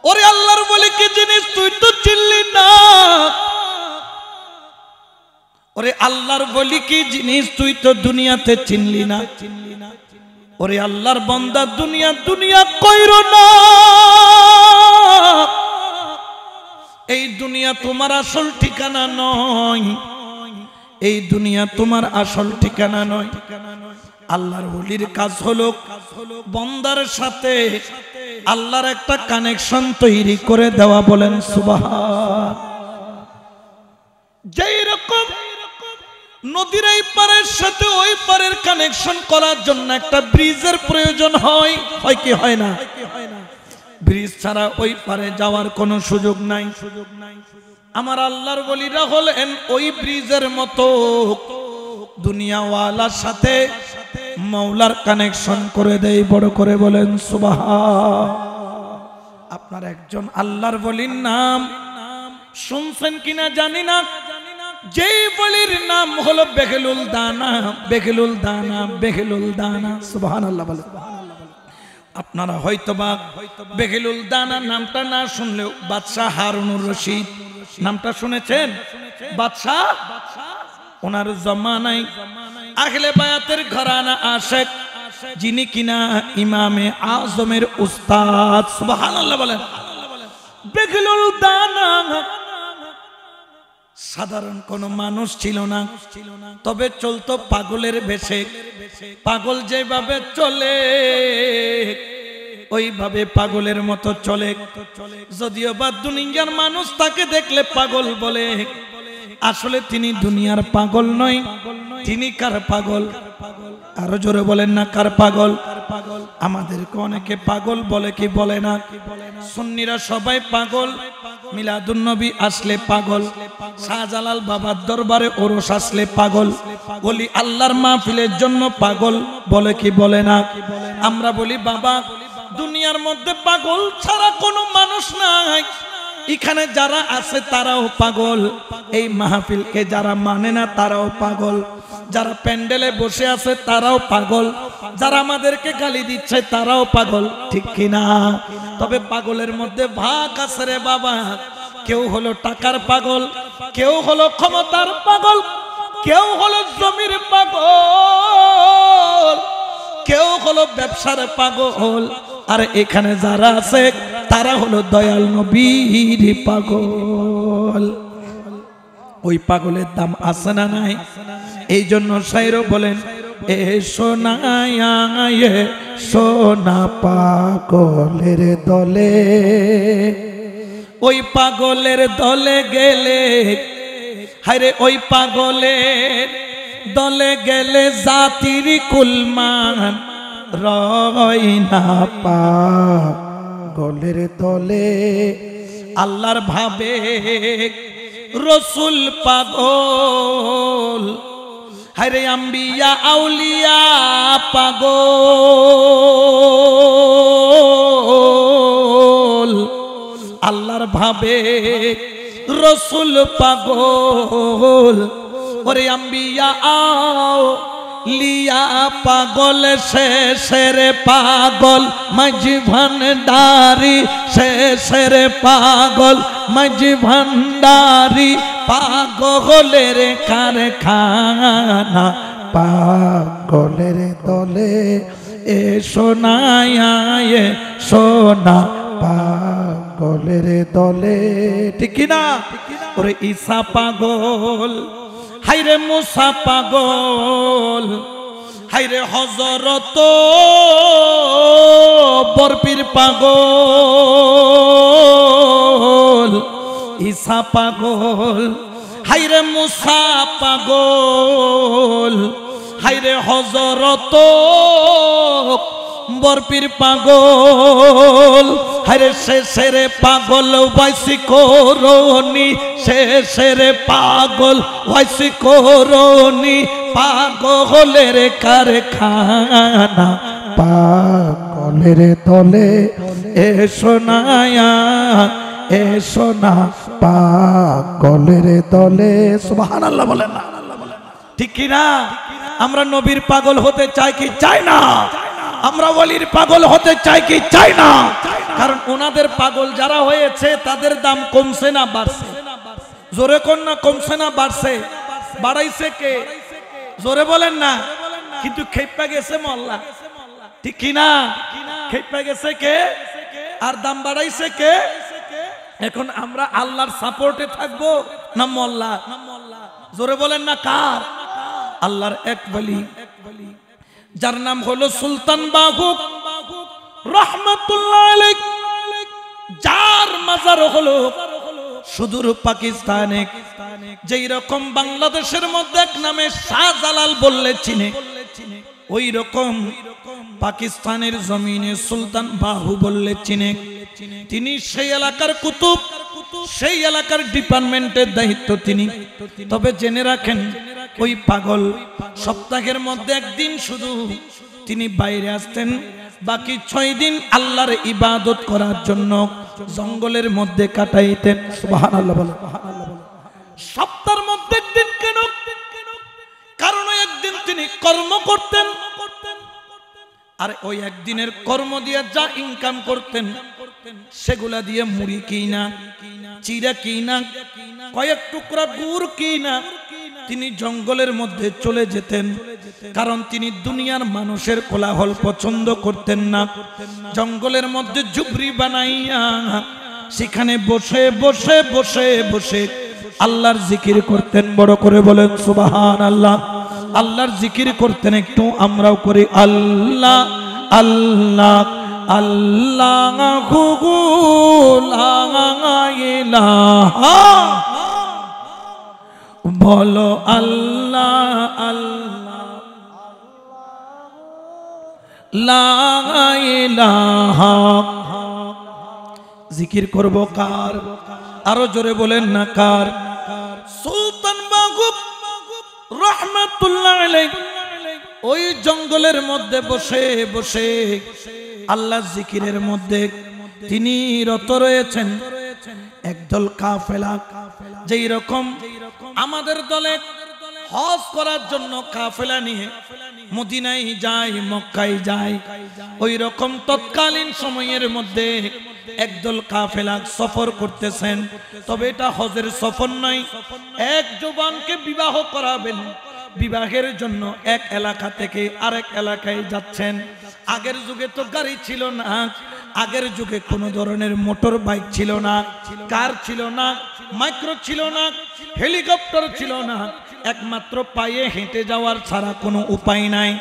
ওরে আল্লাহর বলি কি জিনিস তুই তো চিনলি না, ওরে আল্লাহর বলি কি জিনিস তুই তো দুনিয়াতে চিনলি না। ওরে আল্লাহর বান্দা দুনিয়া দুনিয়া কইরো না, এই দুনিয়া তোমার আসল ঠিকানা নয়, এই দুনিয়া তোমার আসল ঠিকানা নয়। আল্লাহর ওলির কাজ হলো বান্দার সাথে আল্লাহর একটা কানেকশন তৈরি করে দেওয়া, বলেন সুবহান। যেই রকম নদীর এই পারের সাথে ওই পারের কানেকশন করার জন্য একটা ব্রিজের প্রয়োজন হয়, হয় কি হয় না? ব্রিজ ছাড়া ওই পারে যাওয়ার কোনো সুযোগ নাই। আমার আল্লাহর ওলিরা হলেন ওই ব্রিজের মতো, দুনিয়াওয়ালার সাথে মাওলার কানেকশন করে দেয়। বড় করে বলেন সুবহান। আপনার একজন আল্লাহর ওলির নাম শুনছেন কিনা জানি না, যেই ওলির নাম হলো বেখলুল দানা, বেখলুল দানা, বেখলুল দানা। সুবহানাল্লাহ বলেন। আপনারা হয়তোবা বেখলুল দানা নামটা না শুনলেও বাদশাহ হারুনুর রশিদ নামটা শুনেছেন। বাদশাহ ওনার জমানায় আহলে বায়াতের ঘরানা আশেক, যিনি কিনা ইমামে আজমের উস্তাদ। সুবহানাল্লাহ বলেন। বেখলুল দানা সাধারণ কোন মানুষ ছিল না, তবে চলতো পাগলের বেশে। পাগল যেভাবে চলে ওইভাবে পাগলের মতো চলে। যদিও বা দুনিয়ার মানুষ তাকে দেখলে পাগল বলে, আসলে তিনি দুনিয়ার পাগল নয়। তিনি কার পাগল? আরো জোরে বলেন না, কার পাগল? আমাদেরকে অনেকে পাগল বলে কি বলে না? সুন্নিরা সবাই পাগল। মিলাদুন নবী আসলে পাগল, শাহজালাল বাবার দরবারে ওরস আসলে পাগল, বলি আল্লাহর মাহফিলের জন্য পাগল, বলে কি বলে না? আমরা বলি বাবা দুনিয়ার মধ্যে পাগল ছাড়া কোনো মানুষ নাই। এখানে যারা আছে তারাও পাগল, এই মাহফিলকে যারা মানে না তারাও পাগল, যারা প্যান্ডেলে বসে আছে তারাও পাগল, যারা আমাদেরকে গালি দিচ্ছে তারাও পাগল, ঠিক কিনা? তবে পাগলের মধ্যে ভাগ আছে রে বাবা। কেউ হলো টাকার পাগল, কেউ হলো ক্ষমতার পাগল, কেউ হলো জমির পাগল, কেউ হলো ব্যবসার পাগল। আর এখানে যারা আছে তারা হলো দয়াল নবীর পাগল। ওই পাগলের দাম আছে না নাই? এই জন্য শায়র বলেন, এ সোনায় সোনা পাগলের দলে, ওই পাগলের দলে গেলে, হায়রে ওই পাগলের দলে গেলে জাতির কুলমান রয় না। পাগলের দলে আল্লাহর ভাবে রসুল পাগল, হায়রে আম্বিয়া আউলিয়া পাগল, আল্লাহর ভাবে রসুল পাগল। ওরে আম্বিয়া আউলিয়া পাগল, শেষের পাগল মাঝি ভান্ডারি, শেষের পাগল মাঝি ভান্ডারি, পাগলের কারখানা। পাগলের দলে এ সোনায় সোনা, পাগলের দলে, ঠিক না? ওরে ঈসা পাগল, হায়রে মুসা পাগল, হায়রে হযরত বরপীর পাগল, ঈসা পাগল, হায়রে মুসা পাগল, হায়রে হযরত বরপীর পাগল, হায়রে শেষের পাগল ওয়াইসি করনি, শেষের পাগল ওয়াইসি করনি, পাগলের কারখানা। পাগলের দলে এ সোনায়া এ সোনা, পাগলের দলে। সুবহানাল্লাহ বলেন না, ঠিক কি না? আমরা নবীর পাগল হতে চাই কি চাই না? আমরা ওলির পাগল হতে চাই কি চাই না? কারণ ওনাদের পাগল যারা হয়েছে তাদের দাম কমছে না বাড়ছে? জোরে কোন না, কমছে না বাড়ছে? বাড়াইছে কে? জোরে বলেন না। কিন্তু খেপা গেছে মোল্লা, ঠিক কিনা? খেপা গেছে কে? আর দাম বাড়াইছে কে? এখন আমরা আল্লাহর সাপোর্টে থাকবো না মোল্লা? জোরে বলেন না কার? আল্লাহর এক ওলি যার নাম হলো সুলতান বাহুক রাহমাতুল্লাহ আলাইহি, যার মাজার হলো সুদূর পাকিস্তানে, যেই রকম বাংলাদেশের মধ্যে এক নামে শাহজালাল বললে চিনে, ওই রকম পাকিস্তানের জমিনে সুলতান বাহু বললে চিনে। তিনি সেই এলাকার কুতুব, সেই এলাকার ডিপার্টমেন্টের দায়িত্ব তিনি। তবে জেনে রাখেন, ওই পাগল সপ্তাহের মধ্যে একদিন শুধু তিনি বাইরে আসতেন, বাকি 6 দিন আল্লাহর ইবাদত করার জন্য জঙ্গলের মধ্যে কাটাইতেন। সুবহানাল্লাহ বলেন। সপ্তাহের মধ্যে একদিন কেন? কারণ একদিন তিনি কর্ম করতেন, আর ওই একদিনের কর্ম দিয়ে যা ইনকাম করতেন সেগুলা দিয়ে মুড়ি কিনা, চিরা কিনা, কয়েক টুকরা গুড় কিনা তিনি জঙ্গলের মধ্যে চলে যেতেন। কারণ তিনি দুনিয়ার মানুষের কোলাহল পছন্দ করতেন না। জঙ্গলের মধ্যে ঝুপড়ি বানাইয়া সেখানে বসে বসে বসে বসে আল্লাহর জিকির করতেন। বড় করে বলেন সুবহানাল্লাহ। আল্লাহর জিকির করতেন। একটু আমরাও করি আল্লাহ আল্লাহ আল্লাহু লা ইলাহা, বলো আল্লাহ আল্লাহ লা ইলাহা। জিকির করব কার? আরো জোরে বলেন না কার? সুলতান বাহুক রাহমাতুল্লাহ আলাইহি ওই জঙ্গলের মধ্যে বসে বসে আল্লাহ জিকিরের মধ্যে তিনি রত রয়েছেন। একদল কাফেলা, যেই রকম আমাদের দলে হজ করার জন্য কাফেলা নিয়ে মদিনায় যায়, মক্কায় যায়, ওই রকম তৎকালীন সময়ের মধ্যে একদল কাফেলা সফর করতেছেন। তবে এটা হজের সফর নয়। এক যুবককে বিবাহ করাবেন, বিবাহের জন্য এক এলাকা থেকে আরেক এলাকায় যাচ্ছেন। আগের যুগে তো গাড়ি ছিল না, আগের যুগে কোনো ধরনের মোটর বাইক ছিল না, কার ছিল না, মাইক্রো ছিল না, হেলিকপ্টার ছিল না, একমাত্র পায়ে হেঁটে যাওয়ার ছাড়া কোনো উপায় নাই।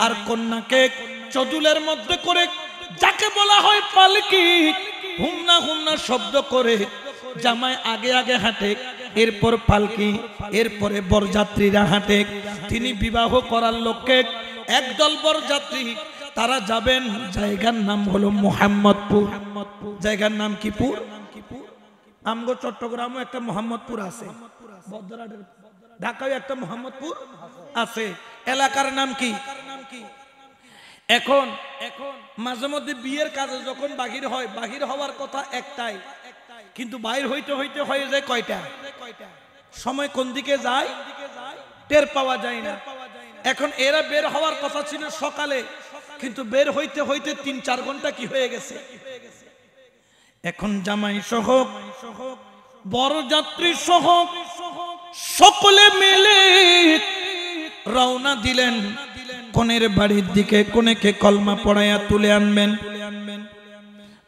আর কন্যাকে চদুলের মধ্যে করে, যাকে বলা হয় পালকি, হুমনা হুমনা শব্দ করে জামাই আগে আগে হাঁটে, এরপর পালকি, এরপরে বরযাত্রীরা হাঁটে। তিনি বিবাহ করার লক্ষ্যে একদল বরযাত্রী তারা যাবেন। জায়গার নাম হলো মোহাম্মদপুর। জায়গার নাম কি? পুর। আমগো চট্টগ্রামও একটা মোহাম্মদপুর আছে, ঢাকায় একটা মোহাম্মদপুর আছে। এলাকার নাম কি? এখন মাঝে মধ্যে বিয়ের কাজে যখন বাহির হয়, বাহির হওয়ার কথা একটাই, কিন্তু বাইর হইতে হইতে হয়ে যায় কয়টা? সময় কোন দিকে যায় টের পাওয়া যায় না। এখন এরা বের হওয়ার কথা ছিল সকালে, কিন্তু বের হইতে হইতে 3-4 ঘন্টা কি হয়ে গেছে। এখন জামাই সহ বরযাত্রী সহ সকলে মিলে রওনা দিলেন কনের বাড়ির দিকে। কনেকে কলমা পড়াইয়া তুলে আনবেন।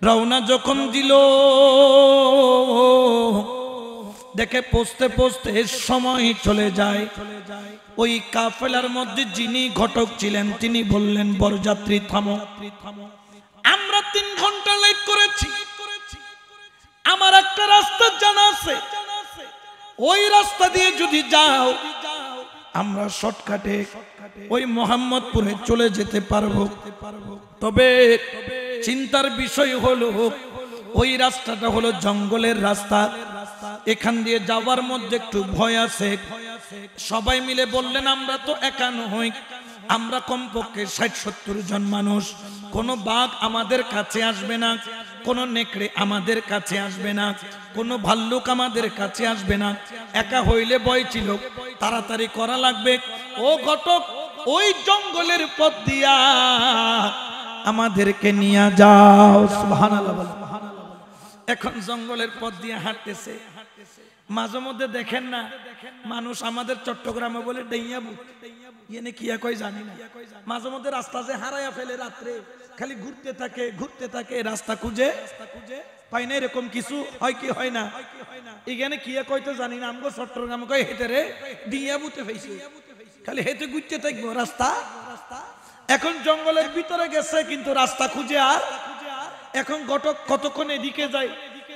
রওনা যখন দিল, দেখে পৌঁছতে পৌঁছতে সময় চলে যায়। ওই কাফেলার মধ্যে যিনি ঘটক ছিলেন তিনি বললেন, বরযাত্রী থামো, আমরা 3 ঘন্টা লেট করেছি, আমার একটা রাস্তা জানা আছে, ওই রাস্তা দিয়ে যদি যাও আমরা শর্টকাটে ওই মোহাম্মদপুরে চলে যেতে পারবো। তবে চিন্তার বিষয় হলো ওই রাস্তাটা হলো জঙ্গলের রাস্তা, এখান দিয়ে যাওয়ার মধ্যে একটু ভয় আছে। সবাই মিলে বললেন, আমরা তো একা নই, আমরা কমপক্ষে 60-70 জন মানুষ। কোনো বাঘ আমাদের কাছে আসবে না, কোনো নেকড়ে আমাদের কাছে আসবে না, কোনো ভাল্লুক আমাদের কাছে আসবে না। একা হইলে ভয় ছিল, তাড়াতাড়ি করা লাগবে। ও ঘটক, ওই জঙ্গলের পথ দিয়া আমাদেরকে নিয়ে যাও। সুবহানাল্লাহ। এখন জঙ্গলের পথ দিয়ে হাঁটতেছে, মাঝে মধ্যে দেখেন না মানুষ আমাদের চট্টগ্রামে বলে ডেইয়াবু, ইয়ে কিয়া কই জানি না, মাঝে মধ্যে রাস্তা যে হারাইয়া ফেলে, রাত্রে খালি ঘুরতে থাকে রাস্তা খুঁজে পাই না, এরকম কিছু হয় কি হয় না? এখানে কিয়া কই তো জানি না, আমগো চট্টগ্রামে কই হেঁটে রে ডিয়াবুতে ফেইছে, খালি হেঁটে ঘুরতে থাকবো রাস্তা। এখন জঙ্গলের ভিতরে গেছে কিন্তু রাস্তা খুঁজে, আর এখন কতক্ষণ এদিকে যায়,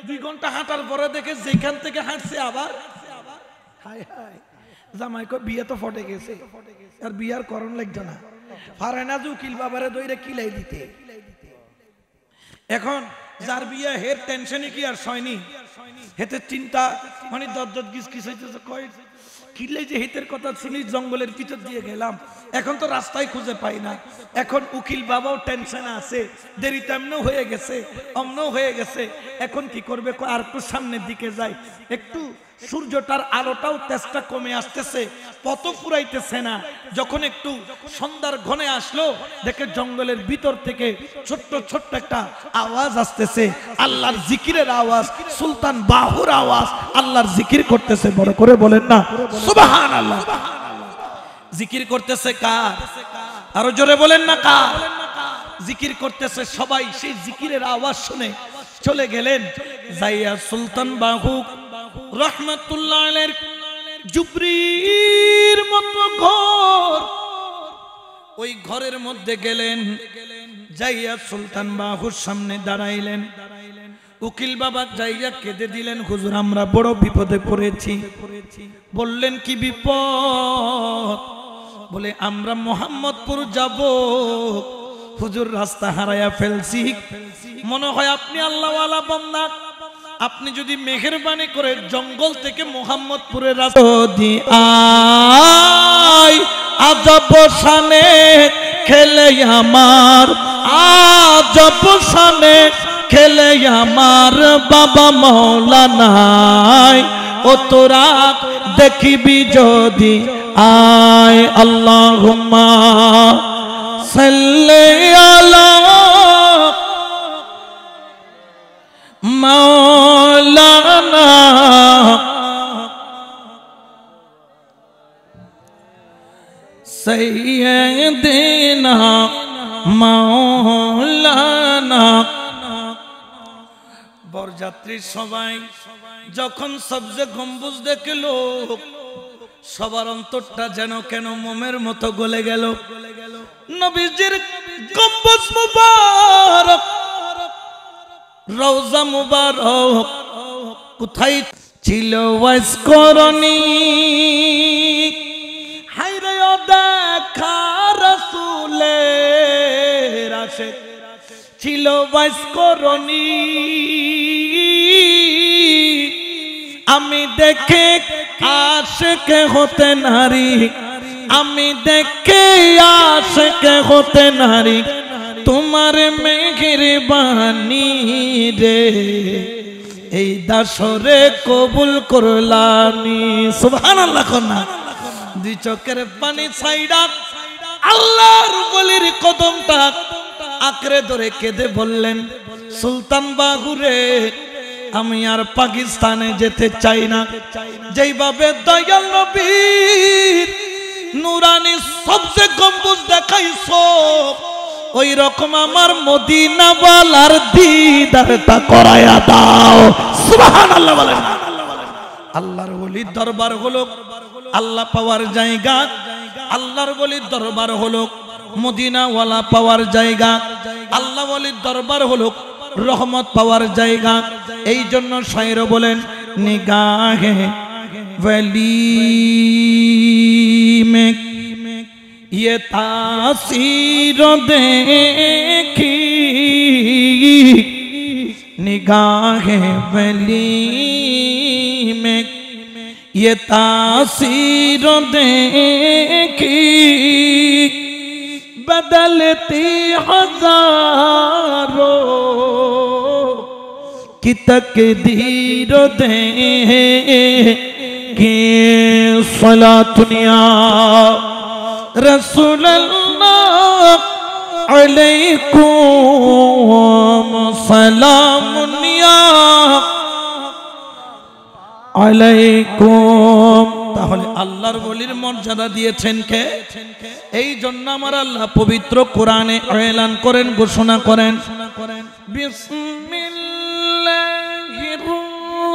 2 ঘন্টা হাঁটার পরে দেখে যেখান থেকে হাঁটছে আবার হায় হায় জামাই কই বিয়ে তো ফটে গেছে, আর বিয়ার করণ লাগছে না, পারে না যে উকিল বাবারে দইরে কিলাই দিতে। এখন যার বিয়ে হের টেনশনে কি আর হয়নি, হেতে চিন্তা মানে দরজত গিস কিস হইতেছে, কয় কিলে যে হিতের কথা শুনি জঙ্গলের ভিতর দিয়ে গেলাম, এখন তো রাস্তায় খুঁজে পাই না। এখন উকিল বাবাও টেনশনে আছে, দেরি তেমনও হয়ে গেছে, অমনও হয়ে গেছে, এখন কি করবে? আর একটু সামনের দিকে যাই, একটু সূর্যটার আলোটাও তেজটা কমে আসতেছে, পথ ফুরাইতেছে না। যখন একটু সন্ধ্যার ঘনে আসলো, দেখে জঙ্গলের ভিতর থেকে ছোট্ট ছোট্ট একটা আওয়াজ আসতেছে, আল্লাহর জিকিরের আওয়াজ, সুলতান বাহুর আওয়াজ, আল্লাহর জিকির করতেছে। বড় করে বলেন না সুবহানাল্লাহ। জিকির করতেছে কার? আরো জোরে বলেন না কার? জিকির করতেছে সবাই। সেই জিকিরের আওয়াজ শুনে চলে গেলেন যাইয়া সুলতান বাহু রহমাতুল্লাহ আলাইহির জুবরির মতো ঘর, ওই ঘরের মধ্যে গেলেন, যাইয়া সুলতান বাহুর সামনে দাঁড়াইলেন। উকিল বাবা যাইয়া কেঁদে দিলেন, হুজুর আমরা বড় বিপদে পড়েছি। বললেন কি বিপদ? বলে আমরা মোহাম্মদপুর যাব, হুজুর রাস্তা হারাইয়া ফেলছি। মনে হয় আপনি আল্লাহওয়ালা বান্দা, আপনি যদি মেহেরবানি করে জঙ্গল থেকে মোহাম্মদপুরের রাস্তা আজব শানে খেলে আমার, আজব শানে খেলে আমার বাবা মৌলানায়, ও তোরা দেখিবি যদি আয়। আল্লাহুম্মা সাল্লি আলা মাওলানা সাইয়্যিদিনা মাওলানা। বরযাত্রী সবাই যখন সবজে গম্বুজ দেখল, সবার অন্তরটা যেন কেন মোমের মতো গলে গেল। নবীজির গম্বুজ মুবারক, রওজা মুবারক কোথায় ছিল ওয়াইস করনি? হায়রে ও দেখা রাসূলের আশিক ছিল ওয়াইস করনি। আমি দেখে আশিক হতে নারী, আমি দেখে আশিক হতে নারী, তোমার মেহেরবানি রে এই দাসরে কবুল করলানি। সুবহানাল্লাহ কন্যা 2 চোখের পানি ছাইড়া আল্লাহর ওলির কদমটা আঁকড়ে ধরে কেঁদে বললেন, সুলতান বাহুরে আমি আর পাকিস্তানে যেতে চাই না। যেইভাবে দয়াল নবীর নুরানি সবচেয়ে গম্বুজ দেখাইছো, ওই রকম আমার মদিনা ওয়ালার দিদারটা করায়া দাও। সুবহানাল্লাহ বলেন। আল্লাহর ওলির দরবার হলো আল্লাহ পাওয়ার জায়গা, আল্লাহর ওলির দরবার হলো মদিনা ওয়ালা পাওয়ার জায়গা, আল্লাহ ওলির দরবার হলো রহমত পাওয়ার জায়গা। এই জন্য শায়র বলেন, নিগাহে ওলি মে ये तासीर देखी, निगाहे वली में ये तासीर देखी, बदलती हजारों की तकदीर देखी। सला दुनिया रसूल अल्लाह আলাইকুম সালামুন ইয়া আলাইকুম। তাহলে আল্লাহর ওলির মর্যাদা দিয়েছেন কে? এই জন্য আমার আল্লাহ পবিত্র কোরআনে এলান করেন, ঘোষণা করেন, বিসমিল্লাহির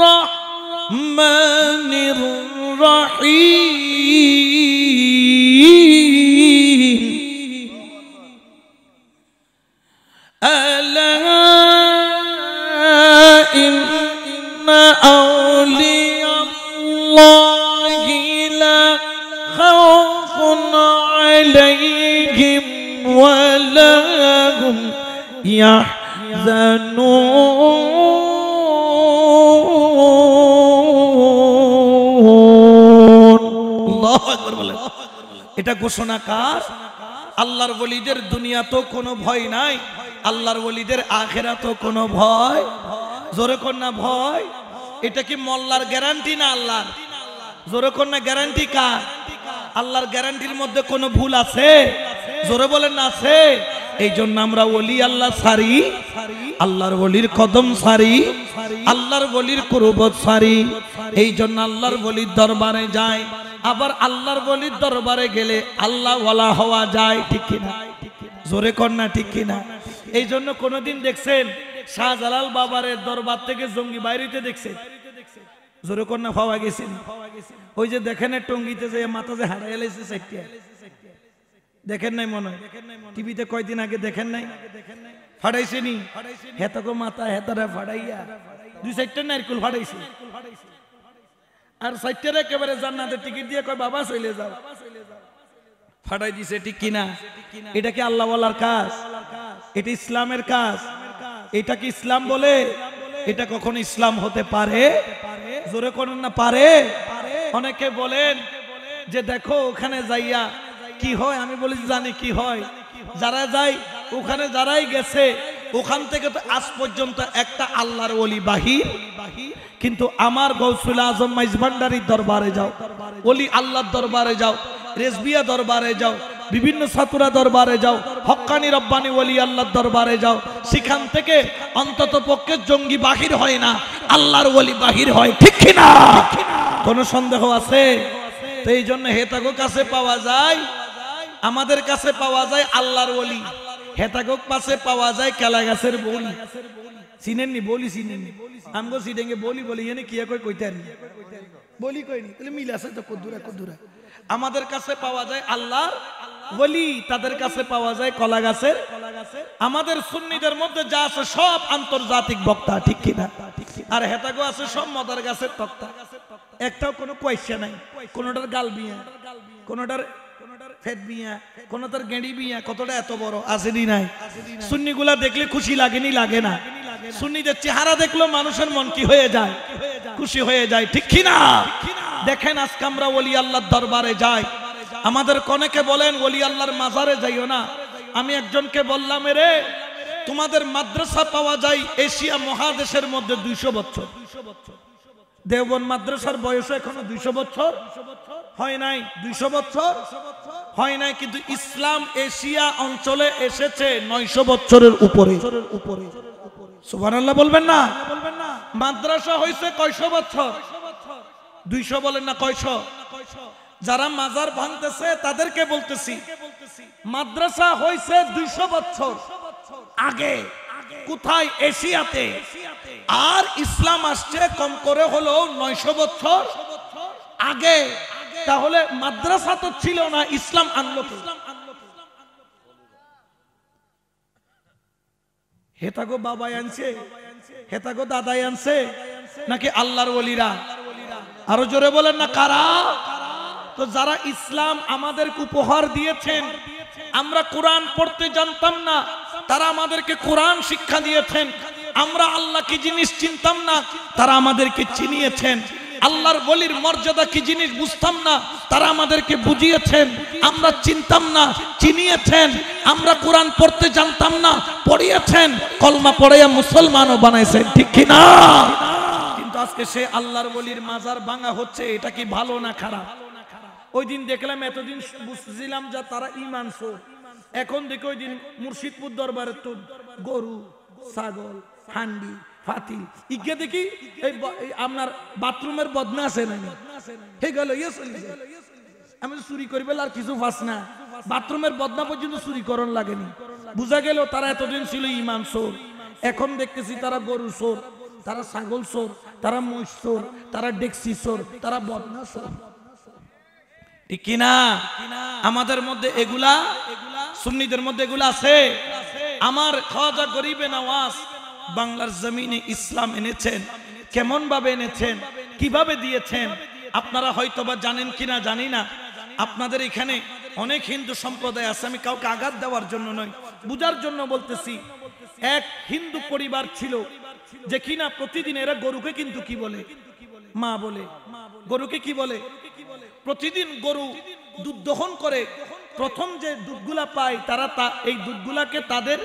রহমানির রহিম। আলা ইন্না আউলিয়াল্লাহি লা খাউফুন আলাইহিম ওয়া লা হুম ইয়াহজানুন। আল্লাহু আকবার বলেন। এটা ঘোষণা কার? আল্লাহর ওলিদের দুনিয়াতেও কোনো ভয় নাই, আল্লাহর ওলিদের আখিরাতেও কোনো ভয়। জোরে কোন না ভয়। এটা কি মোল্লার গ্যারান্টি না আল্লাহর? জোরে কোন না গ্যারান্টি কার? আল্লাহর গ্যারান্টির মধ্যে কোনো ভুল আছে? জোরে বলেন না আছে? এই জন্য আমরা ওলি আল্লাহ সারি, আল্লাহর ওলির কদম সারি, আল্লাহর ওলির কুরবত সারি। এই জন্য আল্লাহর ওলির দরবারে যায়, আবার আল্লাহর ওলির দরবারে গেলে আল্লাহ ওয়ালা হওয়া যায়, ঠিক কিনা? জোরে কর না ঠিক কিনা? এই জন্য কোনদিন দেখছেন শাহজালাল বাবার দরবার থেকে জঙ্গি বাইরেতে দেখছেন? জোরে কর না পাওয়া গেছেন? ওই যে দেখেন টঙ্গিতে যে মাথা যে হারাই লাইছে সাইটটা, দেখেন নাই মনে হয়? টিভিতে কয়দিন আগে দেখেন নাই? ফাড়াইছে নি হেতাকো মাথা হেতারা ফাড়াইয়া দুই সাইডটা নারকেল ফাড়াইছে, আর সাইডটারে একেবারে জান্নাতের টিকিট দিয়ে কয় বাবা চলে যাও, ফাড়াই দিছে, ঠিক কিনা? এটা কি আল্লাহ ওয়ালার কাজ? এটা ইসলামের কাজ? এটা কি ইসলাম বলে? এটা কখনো ইসলাম হতে পারে? জোরে করেন না পারে? অনেকে বলেন যে দেখো ওখানে যাইয়া কি হয়, আমি বলি জানি কি হয়। যারা যায় ওখানে, যারাই গেছে ওখান থেকে তো আজ পর্যন্ত একটা আল্লাহর ওলি বাহির। কিন্তু আমার গৌসুল আজম মাইজভান্ডারির দরবারে যাও, ওলি আল্লাহর দরবারে যাও, রেজবিয়া দরবারে যাও, বিভিন্ন ছাত্রা দরবারে যাও, হক্কানি রব্বানি ওলি আল্লাহর দরবারে যাও, সেখান থেকে অন্তত পক্ষে জঙ্গি বাহির হয় না, আল্লাহর ওলি বাহির হয়, ঠিক কিনা? কোন সন্দেহ আছে? তো এই জন্য হেতাগো কাছে পাওয়া যায়, আমাদের কাছে পাওয়া যায় আল্লাহর ওলি, হেতাগো কাছে পাওয়া যায় কেলা গাছের বলি। চিনেননি বলি? চিনেননি? আমগো সিডেঙ্গে বলি বলি এনে কি কই কইতারি বলি কইনি, তাহলে মিল আছে তো কদ্দুরা কদ্দুরা। আমাদের কাছে পাওয়া যায় আল্লাহর ওলি, তাদের কাছে পাওয়া যায় কলা গাছের। আমাদের সুন্নিদের মধ্যে যা আছে সব আন্তর্জাতিক বক্তা, ঠিক কিনা? আর হেতাগো আছে সব মদার গাছের তক্তা, একটাও কোনো কোয়েশ্চেন নাই। কোনটার গাল বিয়া, কোনটার ফেদ বিয়া, কোনটার গেঁড়ি বিয়া, কতটা এত বড় আসেনি নাই। সুন্নিগুলা দেখলে খুশি লাগেনি? লাগে না? সুন্নিদের চেহারা দেখলো মানুষের মন কি হয়ে যায়? খুশি হয়ে যায়, ঠিক কিনা? দেখেন আজকে আমরা ওলি আল্লাহর দরবারে যাই, আমাদের অনেকে বলেন ওলি আল্লাহর মাজারে যাইও না। আমি একজনকে বললাম, রে তোমাদের মাদ্রাসা পাওয়া যায় এশিয়া মহাদেশের মধ্যে 200 বছর। দেওবন্দ মাদ্রাসার বয়স এখনো 200 বছর হয় নাই, 200 বছর হয় নাই, কিন্তু ইসলাম এশিয়া অঞ্চলে এসেছে 900 বছরের উপরে। সুবহানাল্লাহ বলবেন না? মাদ্রাসা হয়েছে কয়শো বছর? 200 বলেন না কয়শো? যারা মাজার ভাঙতেছে তাদেরকে বলতেছি, মাদ্রাসা হয়েছে 200 বছর আগে। কোথায়? এশিয়াতে। আর ইসলাম আসছে কম করে হলো 900 বছর আগে। তাহলে মাদ্রাসা তো ছিল না, ইসলাম আনলো কে? হেতাগো বাবাই আনছে, হেতাগো দাদাই আনছে, নাকি আল্লাহর ওলিরা? আরো জোরে বলেন না কারা? তো যারা ইসলাম আমাদেরকে উপহার দিয়েছেন, আমরা কোরআন পড়তে জানতাম না, তারা আমাদেরকে কোরআন শিক্ষা দিয়েছেন। আমরা আল্লাহ কি জিনিস চিনতাম না, তারা আমাদেরকে চিনিয়েছেন। আল্লাহর ওলির মর্যাদা কি জিনিস বুঝতাম না, তারা আমাদেরকে বুঝিয়েছেন। আমরা চিনতাম না, চিনিয়েছেন। আমরা কোরআন পড়তে জানতাম না, পড়িয়েছেন। কলমা পড়াইয়া মুসলমানও বানাইছেন, ঠিক কি না? কিন্তু আজকে সে আল্লাহর ওলির মাজার ভাঙা হচ্ছে, এটা কি ভালো না খারাপ? ওই দিন দেখলাম, এতদিন বুঝছিলাম যে তারা ঈমান চোর, এখন দেখো ওই দিন মুর্শিদপুর দরবারে তো গরু ছাগল হান্ডি ফাতিল ইগে দেখি এই আপনার বাথরুমের বদনা আছে না হে গেল ইয়ে চলে যায় আমি চুরি করি বলে আর কিছু ফাস না বাথরুমের বদনা পর্যন্ত চুরি করণ লাগেনি বুঝা গেল তারা এতদিন ছিল ইমান চোর এখন দেখতেছি তারা গরু চোর তারা ছাগল চোর তারা মহিষ চোর তারা ডেক্সি চোর তারা বদনা চোর ঠিক কিনা আমাদের মধ্যে এগুলা সুন্নিদের মধ্যে এগুলা আছে আমার খাজা গরিবে নওয়াজ বাংলার জমিনে ইসলাম এনেছেন কেমন ভাবে এনেছেন কিভাবে দিয়েছেন আপনারা হয়তোবা জানেন কিনা জানি না আপনাদের এখানে অনেক হিন্দু সম্প্রদায় আছে আমি কাউকে আঘাত দেওয়ার জন্য নয় বুঝার জন্য বলতেছি এক হিন্দু পরিবার ছিল যে কিনা প্রতিদিন এরা গরুকে কিন্তু কি বলে মা বলে গরুকে কি বলে প্রতিদিন গরু দুধ দহন করে প্রথম যে দুধগুলা পায় তারা এই দুধগুলাকে তাদের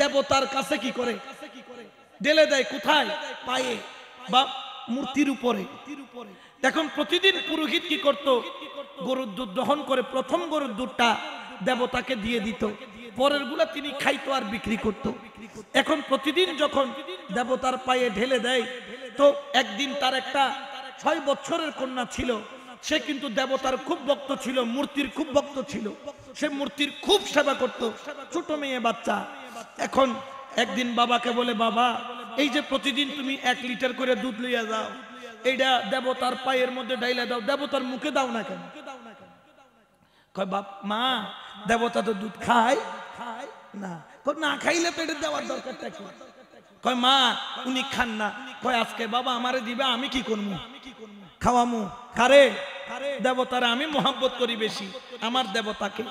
দেবতার কাছে কি করে ঢেলে দেয় কোথায় পায়ে বা মূর্তির উপরে দেখুন প্রতিদিন পুরোহিত কি করত গরুর দুধ দহন করে প্রথম গরুর দুধটা দেবতাকে দিয়ে দিত পরের গুলা তিনি খাইতো আর বিক্রি করত এখন প্রতিদিন যখন দেবতার পায়ে ঢেলে দেয় তো একদিন তার একটা 6 বছরের কন্যা ছিল সে কিন্তু দেবতার খুব ভক্ত ছিল মূর্তির খুব ভক্ত ছিল সে মূর্তির খুব সেবা করত ছোট মেয়ে বাচ্চা এখন একদিন বাবাকে বলে বাবা এই যে প্রতিদিন তুমি 1 লিটার করে দুধ লইয়া যাও এইটা দেবতার পায়ের মধ্যে ঢাইলা দাও দেবতার মুখে দাও না কেন কয় বাপ মা দেবতা তো দুধ খায় না কয় না খাইলে তো এটা দেওয়ার দরকারটা কি কয় মা উনি খান না কয় আজকে বাবা আমারে দিবে আমি কি করবো খাওয়ামু কারে দেবতারে আমি মোহাব্বত করি বেশি আমার দেবতাকে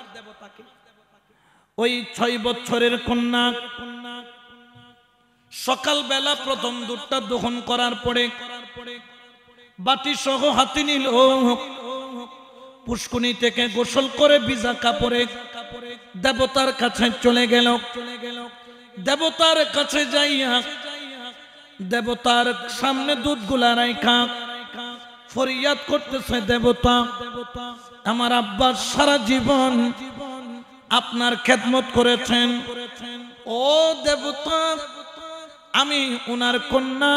ওই 6 বছরের কন্যা সকালবেলা প্রথম দুধটা দহন করার পরে বাটি সহ হাতে নিল পুষ্কুনি থেকে গোসল করে ভিজা কাপড়ে দেবতার কাছে চলে গেল দেবতার কাছে যাইয়া দেবতার সামনে দুধগুলা রাইখা ফরিয়াদ করতেছে দেবতা আমার আব্বা সারা জীবন আপনার খেদমত করেছেন ও দেবতা আমি ওনার কন্যা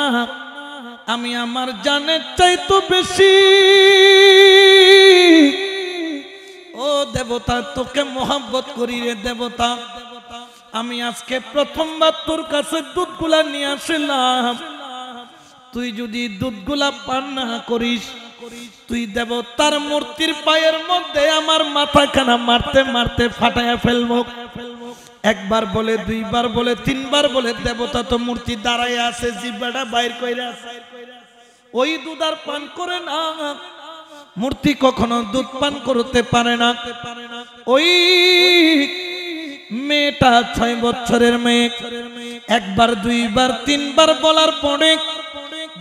আমি আমার জানের চাইতো বেশি ও দেবতা তোকে মোহাব্বত করি রে দেবতা আমি আজকে প্রথমবার তোর কাছে দুধগুলা নিয়ে আসলাম তুই যদি দুধগুলা পান না করিস তুই দেবতার মূর্তির পায়ের মধ্যে আমার মাথাখানা মারতে মারতে ফাটায়া ফেলবো একবার বলে দুইবার বলে তিনবার বলে দেবতা তো মূর্তি দাঁড়ায় আছে জিহ্বাটা বাইর কইরা আছে ওই দুধ আর পান করে না মূর্তি কখনো দুধ পান করতে পারে না ওই মেয়েটা 6 বছরের মেয়ে একবার দুইবার তিনবার বলার পরে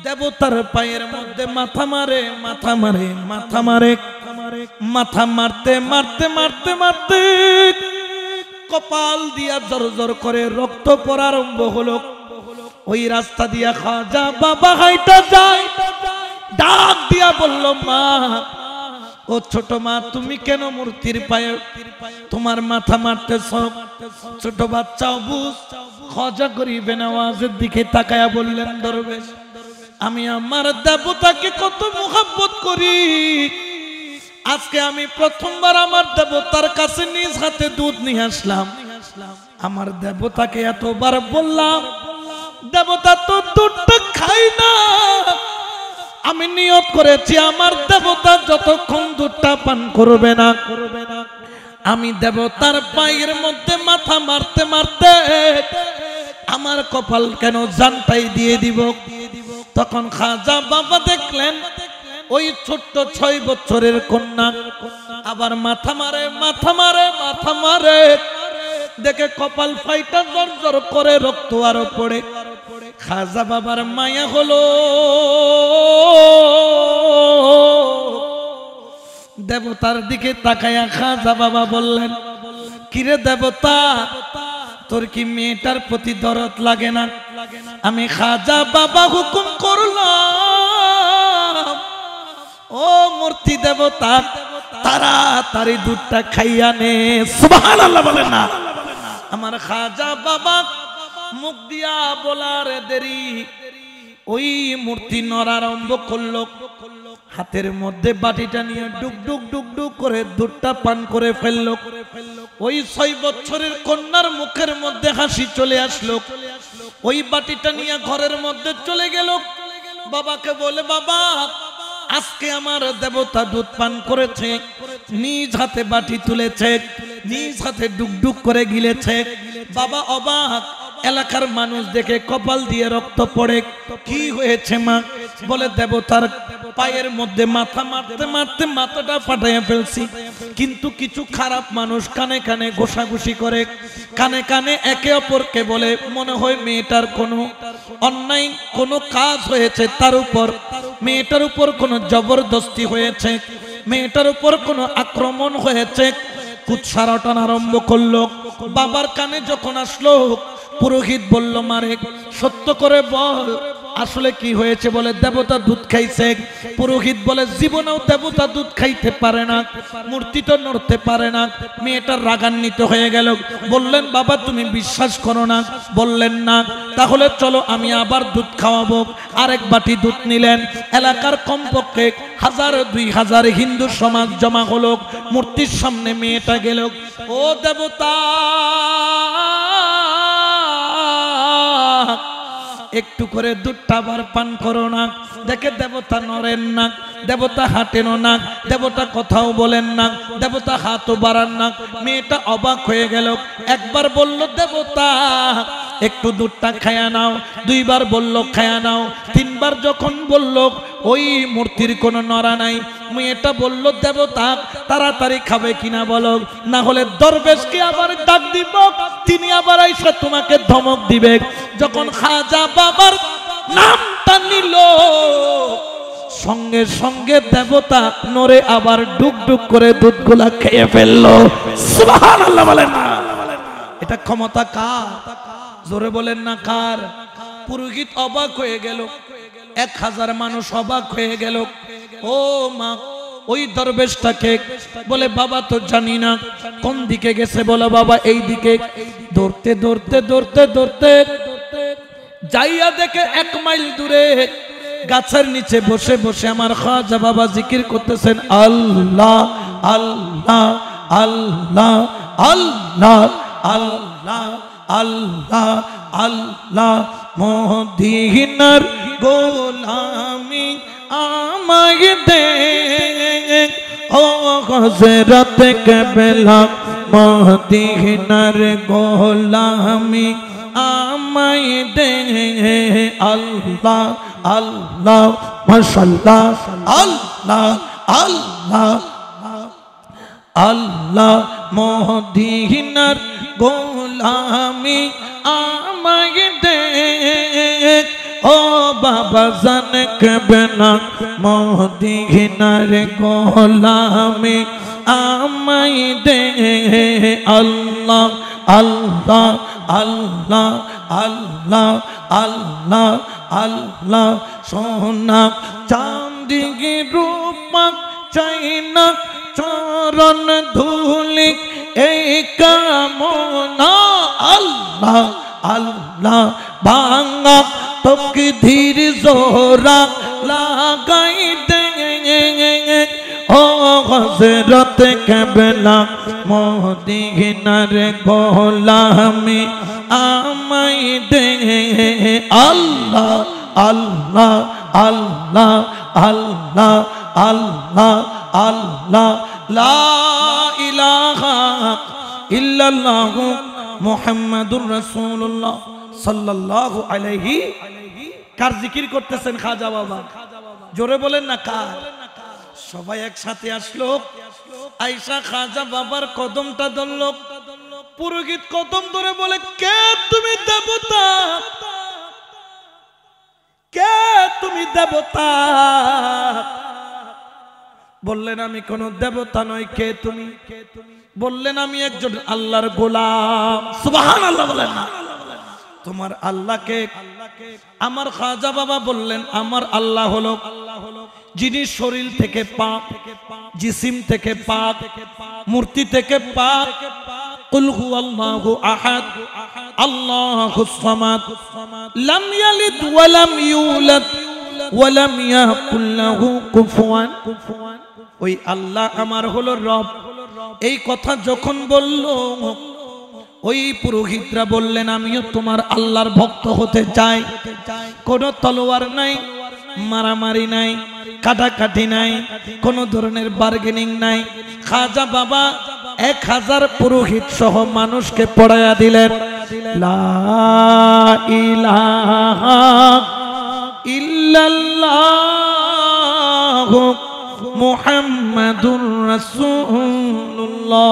দেবতার পায়ের মধ্যে মাথা মারে মাথা মারে মাথা মারে মাথা মারতে মারতে মারতে মারতে কপাল দিয়া জর জর করে রক্ত পড়া আরম্ভ হলো ওই রাস্তা দিয়া খাজা বাবা হাইটা যায় ডাক দিয়া বলল মা ও ছোট মা তুমি কেন মূর্তির পায়ে তোমার মাথা মারতেছ ছোট বাচ্চাও বুঝ খাজা গরিবে নওয়াজের দিকে তাকায়া বললেন দরবেশ আমি আমার দেবতাকে কত মোহাব্বত করি আজকে আমি প্রথমবার আমার দেবতার কাছে নিজ হাতে দুধ নিয়ে আসলাম আমার দেবতাকে এতবার বললাম দেবতা তো দুধটা খাই না আমি নিয়ত করেছি আমার দেবতা যতক্ষণ দুধটা পান করবে না আমি দেবতার পায়ের মধ্যে মাথা মারতে মারতে আমার কপাল কেন জানটাই দিয়ে দিব তখন খাজা বাবা দেখলেন ওই ছোট্ট 6 বছরের কন্যা আবার মাথা মারে মাথা মারে মাথা মারে দেখে কপাল ফাইটা জর জর করে রক্ত আরো পড়ে খাজা বাবার মায়া হলো দেবতার দিকে তাকায়া খাজা বাবা বললেন কিরে দেবতা তোর কি মেয়েটার প্রতি দরদ লাগে না আমি খাজা বাবা হুকুম করলাম ও মূর্তি দেবতা তাড়াতাড়ি দুধটা খাইয়া নে। সুবহানাল্লাহ বলেন না। আমার খাজা বাবা মুখ দিয়া বলার দেরি, ওই মূর্তি নড়া আরম্ভ করলো। হাতের মধ্যে বাটিটা নিয়ে ডুক ডুক ডুক ডুক করে দুধটা পান করে ফেললো। ওই 6 বছরের কন্যার মুখের মধ্যে হাসি চলে আসলো। ওই বাটিটা নিয়ে ঘরের মধ্যে চলে গেল। বাবাকে বলে, বাবা আজকে আমার দেবতা দুধ পান করেছে। নিজ হাতে বাটি তুলেছে, নিজ হাতে ডুক ডুক করে গিলেছে। বাবা অবাক, এলাকার মানুষ দেখে কপাল দিয়ে রক্ত পড়ে। কি হয়েছে মা? বলে দেবতার পায়ের মধ্যে মাথা মারতে মারতে মাথাটা ফাটাইয়া ফেলছি। কিন্তু কিছু খারাপ মানুষ কানে কানে ঘোষাঘুষি করে, কানে কানে একে অপরকে বলে মনে হয় মেয়েটার কোনো অন্যায় কোনো কাজ হয়েছে, তার উপর মেয়েটার উপর কোনো জবরদস্তি হয়েছে, মেয়েটার উপর কোনো আক্রমণ হয়েছে। কুৎসারটন আরম্ভ করলো। বাবার কানে যখন আসলো, পুরোহিত বলল, মারে সত্য করে বল আসলে কি হয়েছে? বলে দেবতা দুধ খাইছে। পুরোহিত বলে জীবনেও দেবতা দুধ খাইতে পারে না, মূর্তি তো নড়তে পারে না। মেয়েটার রাগান্বিত হয়ে গেল। বললেন, বাবা তুমি বিশ্বাস করো না? বললেন না, তাহলে চলো আমি আবার দুধ খাওয়াবো। আরেক বাটি দুধ নিলেন। এলাকার কমপক্ষে 1000-2000 হিন্দু সমাজ জমা হলো। মূর্তির সামনে মেয়েটা গেল। ও দেবতা, একটু করে দুধটা আবার পান করো না। দেখে দেবতা নড়েন না, দেবতা হাঁটেনও না, দেবতা কথাও বলেন না, দেবতা হাতও বাড়ান না। মেয়েটা অবাক হয়ে গেল। একবার বলল, দেবতা একটু দুধটা খায়া নাও। 2 বার বলল খায়া নাও। 3 বার যখন বলল, ওই মূর্তির কোনো নড়া নাই। মেয়েটা বলল, দেবতা তাড়াতাড়ি খাবে কিনা বলো, না হলে দরবেশকে আবার ডাক দিব, তিনি আবার আইসা তোমাকে ধমক দিবে। যখন খাজা বাবার নামটা নিল, সঙ্গে সঙ্গে দেবতা নড়ে আবার ডুক ডুক করে দুধগুলা খেয়ে ফেললো। সুবহানাল্লাহ বলেন না। এটা ক্ষমতা কার? জোরে বলেন না কার? পুরোহিত অবাক হয়ে গেল। 1000 মানুষ অবাক হয়ে গেল। ও মা, ওই দরবেশটাকে বলে, বাবা তো জানি না কোন দিকে গেছে। বলো বাবা এই দিকে। দৌড়তে দৌড়তে দৌড়তে দৌড়তে যাইয়া দেখে 1 মাইল দূরে গাছের নিচে বসে বসে আমার খাজা বাবা জিকির করতেছেন, আল্লাহ আল্লাহ আল্লাহ আল্লাহ আল্লাহ আল্লাহ আল্লাহ। মদিনার গোলামি আমায় দে, ও হযরত কেবলা মদিনার গোলামি আমায় দে। আল্লাহ আল্লাহ মাশাআল্লাহ আল্লাহ আল্লাহ আল্লাহ। মদিনার গোলামি আমায় দে, ও বাবা জান কেবলা মদিনার গোলামি আমায় দে। আল্লাহ আল্লাহ আল্লাহ আল্লাহ আল্লাহ আল্লাহ। সোনা চাঁদি রূপা চাই না, চরণ ধুলি এই কামনা। আল্লাহ আল্লাহ ভাঙা তকদীর জোরা লাগাই দে, ও হযরত কেবলা মদিনার গোলামি আমায় দে। আল্লাহ আল্লাহ আল্লাহ আল্লাহ আল্লাহ আল্লাহ। লা ইলাহা ইল্লাল্লাহ মুহাম্মাদুর রাসূলুল্লাহ সাল্লাল্লাহু আলাইহি। কার জিকির করতেছেন? খাজা বাবা। জোরে বলেন না কার? সবাই একসাথে আসলো। আয়েশা খাজা বাবার কদমটা ধরল। পুরোহিত কদম ধরে বলে, কে তুমি? দেবতা। কে তুমি? দেবতা। বললেন, আমি কোন দেবতা নই। কে তুমি? বললেন, আমি একজন আল্লাহর গোলাম। সুবহানাল্লাহ বলেন না। তোমার আল্লাহকে? আমার খাজা বাবা বললেন, আমার আল্লাহ হলো যিনি শরীর থেকে পা, জিসিম থেকে পাক, মূর্তি থেকে পাক। কুল হুয়াল্লাহু আহাদ আল্লাহুস সামাদ লাম ইয়ালিদ ওয়া লাম ইউলাদ ওয়া লাম ইয়াকুল লাহু কুফুয়ান। ওই আল্লাহ আমার হলো রব, এই কথা যখন বলল ওই পুরোহিতরা বললেন আমিও তোমার আল্লাহর ভক্ত হতে চাই। কোনো তলোয়ার নাই, মারামারি নাই, কাটাকাটি নাই, কোনো ধরনের বার্গেনিং নাই। খাজা বাবা 1000 পুরোহিত সহ মানুষকে পড়াইয়া দিলেন লা ইলাহা ইল্লাল্লাহু মুহাম্মাদুর রাসূলুল্লাহ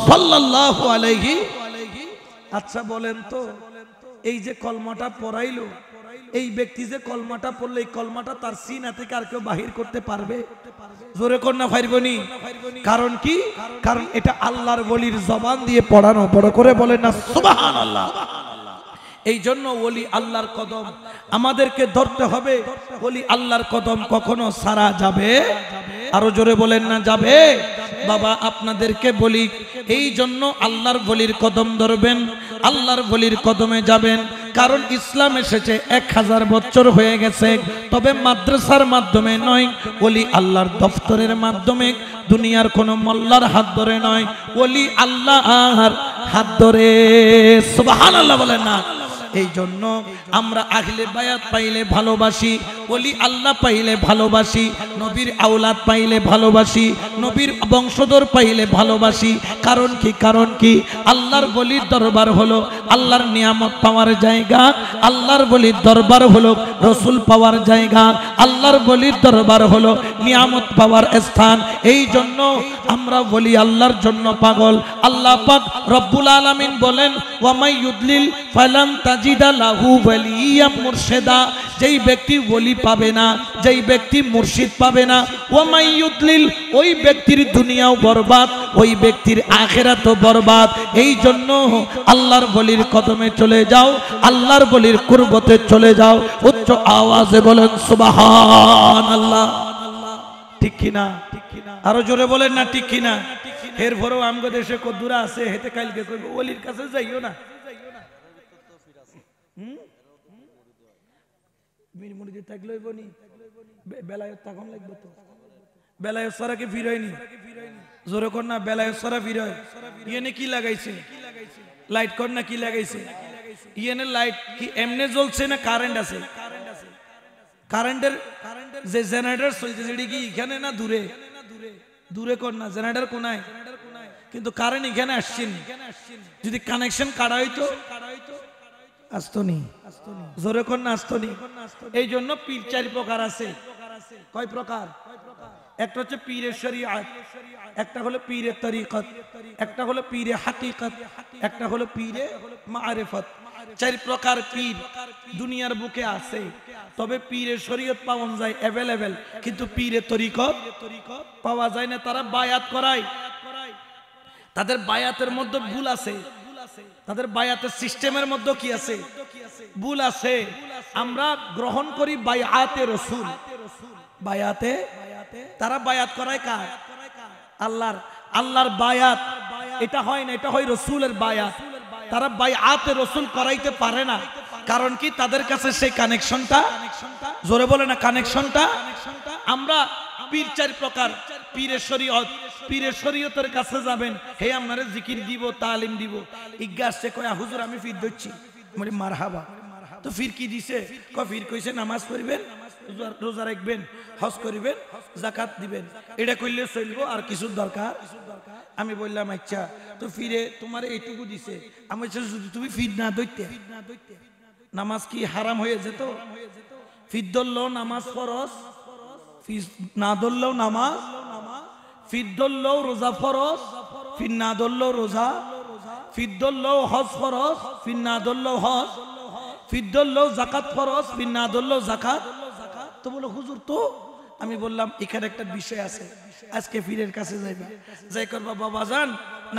সাল্লাল্লাহু আলাইহি। আচ্ছা বলেন তো, এই যে কলমাটা পড়াইলো, এই ব্যক্তি যে কলমাটা পড়লে এই কলমাটা তার সিনা থেকে আর কেউ বাহির করতে পারবে? জোরে কর না পারবনি। কারণ কি? কারণ এটা আল্লাহর ওলির জবান দিয়ে পড়ানো। বড় করে বলেন না সুবহানাল্লাহ। এই জন্য ওলি আল্লাহর কদম আমাদেরকে ধরতে হবে। ওলি আল্লাহর কদম কখনো ছাড়া যাবে? আরো জোরে বলেন না যাবে? বাবা আপনাদেরকে বলি, এই জন্য আল্লাহর ওলির কদম ধরবেন, আল্লাহর ওলির কদমে যাবেন। কারণ ইসলাম এসেছে 1000 বছর হয়ে গেছে, তবে মাদ্রাসার মাধ্যমে নয়, ওলি আল্লাহর দফতরের মাধ্যমে, দুনিয়ার কোনো মোল্লার হাত ধরে নয়, ওলি আল্লাহর হাত ধরে। সুবহানাল্লাহ বলেন না। এই জন্য আমরা আহলে বায়াত পাইলে ভালোবাসি, ওলি আল্লাহ পাইলে ভালোবাসি, নবীর আওলাদ পাইলে ভালোবাসি, নবীর বংশধর পাইলে ভালোবাসি। কারণ কি? কারণ কি? আল্লাহর ওলির দরবার হলো আল্লাহর নিয়ামত পাওয়ার জায়গা, আল্লাহর ওলির দরবার হলো রসুল পাওয়ার জায়গা, আল্লাহর ওলির দরবার হলো নিয়ামত পাওয়ার স্থান। এই জন্য আমরা ওলি আল্লাহর জন্য পাগল। আল্লাহ পাক রব্বুল আলামিন বলেন ওয়া মাই ইউদলিল ফালান তাজিদা লাহু ওয়ালিয়াম মুরশিদা। যেই ব্যক্তি ওলি পাবে না, যেই ব্যক্তি মুর্শিদ পাবে না, ওয়া মাই ইউদলিল, ওই ব্যক্তির দুনিয়াও বরবাদ, ওই ব্যক্তির আখিরাতও বরবাদ। এই জন্য আল্লাহর ওলির কদমে চলে যাও, আল্লাহর ওলির কুরবতে চলে যাও। উচ্চ আওয়াজে বলেন সুবহানাল্লাহ। ঠিক কি না? আরো জোরে বলেন না ঠিক কি না? এরপরেও আমগো দেশে কদ্দুরা আছে, হেতে কালকে কইব ওলির কাছে যাইও না। মিরমুড়িতে থাকলে হইব নি, বেলায়ত তখন লাগবে তো। বেলায়ত সারা কি ফিরয়নি? জোরে কর না, বেলায়ত সারা ফিরয়। ইয়েনে কি লাগাইছে? লাইট কর না, কি লাগাইছে? ইয়েনে লাইট কি এমনে জ্বলছে না কারেন্ট আছে? কারেন্টের যে জেনারেটর চলছে সেটি কি এখানে না দূরে? দূরে কর না, জেনারেটর কোনায়, কিন্তু কারেন্ট এখানে আসছেন। যদি কানেকশন কাটা হইতো আসতনি। জোরে কর না আসতনি। এই জন্য পীর 4 প্রকার আছে। কয় প্রকার? একটা হচ্ছে পীরের শরীয়ত, একটা হলো পীরের তরিকত, একটা হলো পীরে হাকিকত, একটা হলো পীরে মারিফত। 4 প্রকার পীর দুনিয়ার বুকে আছে। তবে পীরের শরীয়ত পাওয়া যায় अवेलेबल, কিন্তু পীরের তরিকত পাওয়া যায় না। তারা বায়াত করায়, তাদের বায়াতের মধ্যে ভুল আছে, তাদের বায়াতের সিস্টেমের মধ্যে কি আছে? ভুল আছে। আমরা গ্রহণ করি বায়াতে রাসূল। বায়াতে তারা বায়াত করায় কার? আল্লাহর। আল্লাহর বায়াত এটা হয় না, এটা হয় রাসূলের বায়াত। তারা বায়াতে রাসূল করাইতে পারে না। কারণ কি? তাদের কাছে সেই কানেকশনটা, জোরে বলে না কানেকশনটা। আমরা পীর 4 প্রকার। পীরের শরীয়ত, পীরের শরীয়তের কাছে যাবেন, হে আপনারে জিকির দিব, তালিম দিব। ইজ্ঞা আসছে কয় হুজুর আমি ফির দিচ্ছি, বলি মারহাবা। তো ফির কি দিছে? কয় ফির কইছে নামাজ পড়বেন, রোজা রাখবেন, হজ করিবেন, যাকাত দিবেন, এটা কইলে চলবো, আর কিছু দরকার? আমি বললাম আচ্ছা, তো ফিরে তোমার এইটুকু দিছে। আমি বলছি যদি তুমি ফির না দইতে নামাজ কি হারাম হয়ে যেত? ফির ধরলেও নামাজ ফরজ, ফির না ধরলেও নামাজ, ফির ধরলেও রোজা ফরজ, ফির না ধরলেও রোজা, ফির ধরলেও হজ ফরজ, ফির না ধরলেও হজ, ফির ধরলেও যাকাত ফরজ, ফির না ধরলেও যাকাত। তো বলো হুজুর তো। আমি বললাম এখানে একটা বিষয় আছে, আজকে ফিরের কাছে যাইবা, যাই করবা বাবা জান,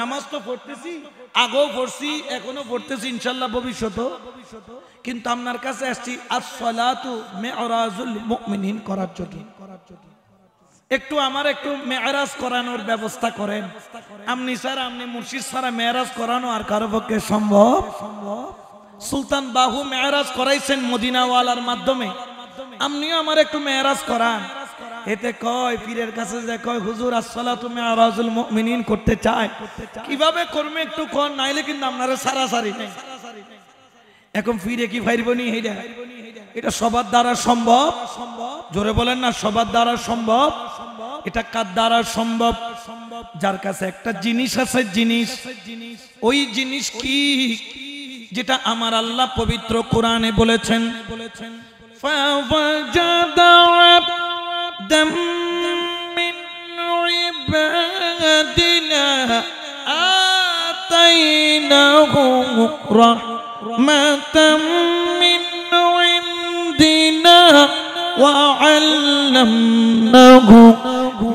নামাজ তো পড়তেছি, আগেও পড়ছি, এখনো পড়তেছি, ইনশাআল্লাহ ভবিষ্যতেও। কিন্তু আপনার কাছে আসছি আস-সালাতু মি'রাজুল মুমিনিন করার জন্য। একটু আমার একটু মেরাজ করানোর ব্যবস্থা করেন। আপনি স্যার, আপনি মুর্শিদ ছাড়া মেরাজ করানো আর কারো পক্ষে সম্ভব? সুলতান বাহু মেরাজ করাইছেন মদিনাওয়ালার মাধ্যমে, আপনিও আমার একটু মেরাজ করান। এতে কয় পীরের কাছে যে কয় হুজুর আসসালাতু মিরাজুল মুমিনিন করতে চায়, কিভাবে করবে একটু কোন, নাইলে কিন্তু আপনারা সারাসারি নেই। এখন ফিরে কি ফাইরবনি হেডা, এটা সবার দ্বারা সম্ভব? জোরে বলেন না, সবার দ্বারা সম্ভব? এটা কার দ্বারা সম্ভব? যার কাছে একটা জিনিস আছে, জিনিস, ওই জিনিস কি? যেটা আমার আল্লাহ পবিত্র কোরআনে বলেছেন, ফাওয়াজাদা আবদাম মিন ইবাদিনা আতাইনাহু রাহমাতাম মিন ইনদিনা ওয়া আল্লামনাহু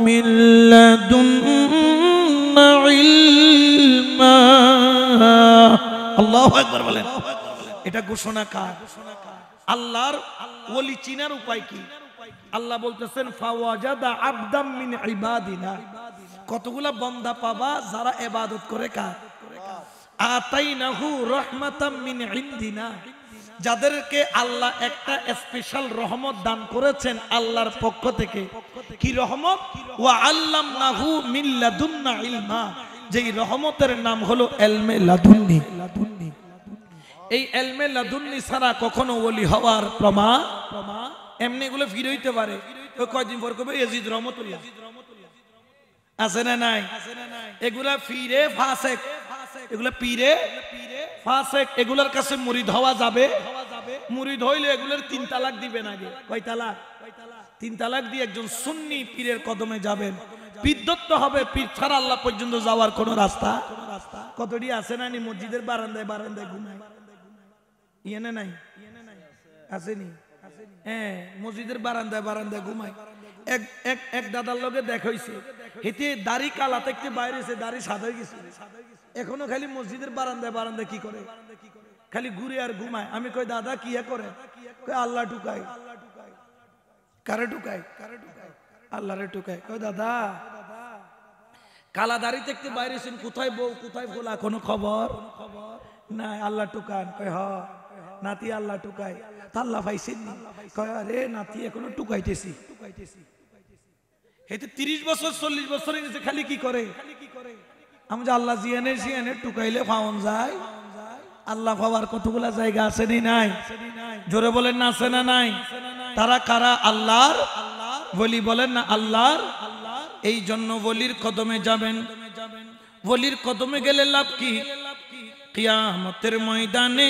মিন লাদুন্না ইলমা। আল্লাহু আকবার বলেন। এটা ঘোষণা কার? আল্লাহর ওলি চিনার উপায় কি? আল্লাহ বলতেছেন ফাওয়াজাদা আবদাম মিন ইবাদিনা, কতগুলা বান্দা পাবা যারা ইবাদত করে কার? আতাইনাহু রাহমাতাম মিন ইনদিনা, যাদেরকে আল্লাহ একটা স্পেশাল রহমত দান করেছেন আল্লাহর পক্ষ থেকে। কি রহমত? ওয়া আল্লামনাহু মিন লাদুন্না ইলমা, যেই রহমতের নাম হলো ইলমে লাদুন্নি। এই ইলমে লাদুন্নি ছাড়া কখনো ওলি হওয়ার প্রমাণ এমনি এগুলো ফিরে হইতে পারে। ওই কয়দিন পর কবে ইয়াজিদ রহমতুল্লাহ আছে না নাই? এগুলা ফিরে ফাসেক, এগুলা পীরে ফাসেক, এগুলার কাছে মুরিদ হওয়া যাবে? মুরিদ হইলে এগুলোর 3 তালাক দিবেন আগে। কয় তালাক? 3 তালাক দিয়ে একজন সুন্নি পীরের কদমে যাবেন। বিদ্যুৎ হবে, পীর ছাড়া আল্লাহ পর্যন্ত যাওয়ার কোন রাস্তা? কতটি আছে না নি? মসজিদের বারান্দায় বারান্দায় ঘুমায়, ইয়েনে নাই? আসেনি? হ্যাঁ, মসজিদের বারান্দায় বারান্দায় ঘুমায়। এক দাদার লগে দেখা হইছে, হেতে দাড়ি কালা থেকে বাইরে এসে দাড়ি সাদা হয়ে গেছে, এখনো খালি মসজিদের বারান্দায় বারান্দায় কি করে? খালি ঘুরে আর ঘুমায়। আমি কই দাদা কি করে? কই আল্লাহ টুকাই। কারে টুকাই? আল্লাহরে টুকাই। কই দাদা কালা দাড়ি থেকে বাইরে এসেন, কোথায় বউ কোথায় ফোলা কোনো খবর নাই? আল্লাহ টুকান। কই হ নাতি আল্লাহ টুকাই। তা আল্লাহ পাইছেন নি? কয় আরে নাতি এখনো টুকাইতেছি। হেতে 30 বছর 40 বছর হয়েছে, খালি কি করে? আমি যে আল্লাহ জিয়ানে জিয়ানে টুকাইলে পাওন যায়। আল্লাহ পাওয়ার কতগুলা জায়গা আছে নি নাই? জোরে বলেন না, আছে না নাই? তারা কারা? আল্লাহর ওলি, বলেন না আল্লাহর। এই জন্য ওলির কদমে যাবেন। ওলির কদমে গেলে লাভ কি? কিয়ামতের ময়দানে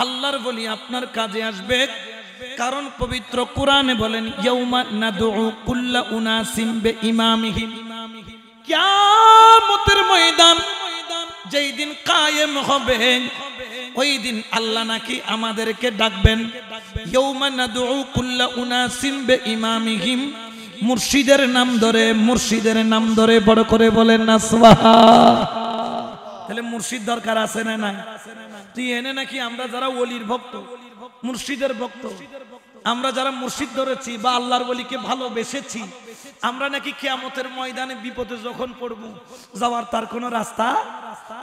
আল্লাহর ওলি আপনার কাজে আসবে। কারণ পবিত্র কোরআনে বলেন ইয়াউমা নাদউ কুল্লা উনাসিম বিইমামিহিম, কিয়ামতের ময়দান যেই দিন কায়েম হবে, ওই দিন আল্লাহ নাকি আমাদেরকে ডাকবেন। ইয়াউমা নাদউ কুল্লা উনাসিম বিইমামিহিম, মুর্শিদের নাম ধরে, মুর্শিদের নাম ধরে বড় করে বলেন না সুবহান। তাহলে মুর্শিদ দরকার আছে না নাই? তুই এনে নাকি আমরা যারা ওলির ভক্ত, মুর্শিদের ভক্ত, আমরা যারা মুর্শিদ ধরেছি বা আল্লাহর ওলিকে ভালোবেসেছি, আমরা নাকি কিয়ামতের ময়দানে বিপদে যখন পড়ব, যাওয়ার তার কোনো রাস্তা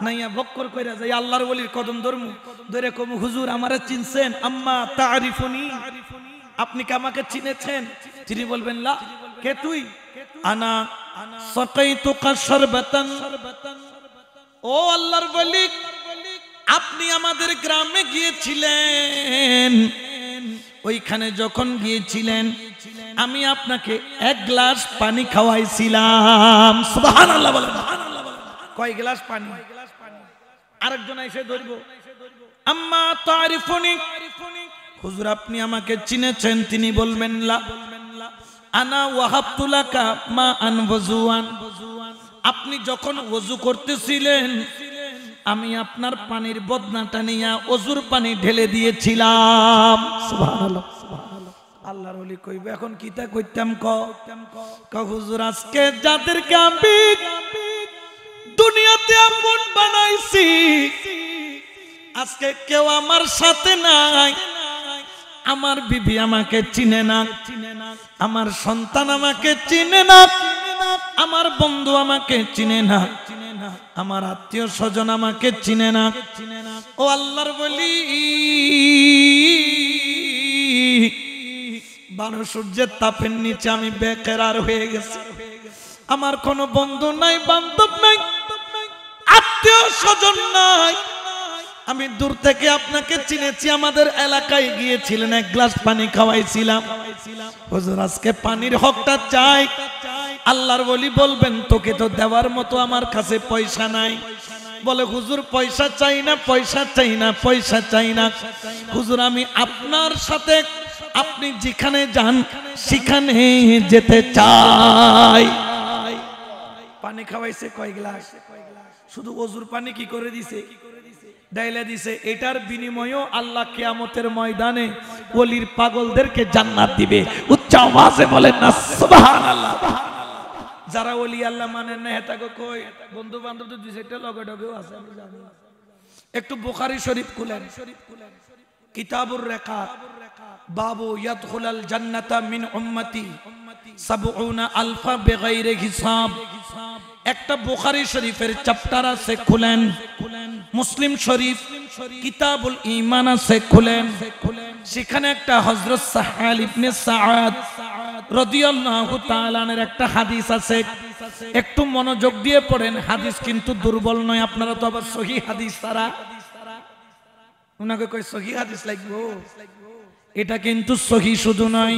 নাই, বক্কর কইরা যাই আল্লাহর ওলির কদম ধরমু, ধরে কম হুজুর আমারে চিনছেন? আম্মা তারিফুনি, আপনি কি আমাকে চিনেছেন? তিনি বলবেন লা, কে তুই? আনা সাকাইতুকা শারবাতান। ও আল্লাহর ওলি, আপনি আমাদের গ্রামে গিয়েছিলেন, ওইখানে যখন গিয়েছিলেন আমি আপনাকে 1 গ্লাস পানি খাওয়াইছিলাম। সুবহানাল্লাহ বলেন। কয় গ্লাস পানি? আরেকজন এসে ধরব, আম্মা তারিফুনি, হুজুর আপনি আমাকে চিনেছেন? তিনি বলবেন লা, আনা ওয়াহাবতু লাকা মা আন ওযুআন। আপনি যখন ওযু করতেছিলেন আমি আপনার পানির বদনাটা নিয়ে ওযুর পানি ঢেলে দিয়েছিলাম। সুবহানাল্লাহ। আল্লাহর ওলি কইবে এখন কিতা কইতাম? ক হুজুর আজকে যাদেরকে আমি দুনিয়াতে আপন বানাইছি, আজকে কেউ আমার সাথে নাই, আমার বিবি আমাকে চিনে না, আমার সন্তান আমাকে চিনে না, আমার বন্ধু আমাকে চিনে না, আমার আত্মীয় স্বজন আমাকে চিনে না। ও আল্লাহর বলি, 12 সূর্যের তাপের নিচে আমি বেকরার হয়ে গেছি। আমার কোনো বন্ধু নাই, বান্ধব নাই, আত্মীয় স্বজন নাই। আমি দূর থেকে আপনাকে চিনেছি, আমাদের এলাকায় গিয়েছিলেন, এক গ্লাস পানি খাওয়াইছিলাম। হুজুর আজকে পানির হকটা চাই। আল্লাহর ওলি বলবেন, তোকে তো দেওয়ার মতো আমার কাছে পয়সা নাই। বলে হুজুর পয়সা চাই না, পয়সা চাই না, পয়সা চাই না। হুজুর আমি আপনার সাথে আপনি যেখানে যান সেখানে যেতে চাই। পানি খাওয়াইছে কয় গ্লাস, শুধু ওজুর পানি কি করে দিছে, ডাইলা দিছে। এটার বিনিময়েও আল্লাহ কিয়ামতের ময়দানে ওলির পাগলদেরকে জান্নাত দিবে। উচ্চ আওয়াজে বলেন না সুবহানাল্লাহ। যারা ওলি আল্লাহ মানেন না, হেতাকে কই বন্ধু বান্ধব তো 2-4টা লগে ডগেও আছে, আমি জানি। একটু বুখারী শরীফ খুলেন, কিতাবুর রিকাব, বাবু ইয়াদখুলাল জান্নাতা মিন উম্মতি ৭০,০০০ বিগাইরি হিসাব। একটা বুখারী শরীফের চ্যাপ্টার আছে, খুলেন। মুসলিম শরীফ কিতাবুল ঈমান আছে, খুলেন। সেখানে একটা হযরত সাহাল ইবনে সাআদ রাদিয়াল্লাহু তাআলা আনহুর একটা হাদিস আছে, একটু মনোযোগ দিয়ে পড়েন। হাদিস কিন্তু দুর্বল নয়, আপনারা তো আবার সহিহ হাদিস ছাড়া উনাকে কই সহিহ হাদিস লাগবো। এটা কিন্তু সহি শুধু নয়,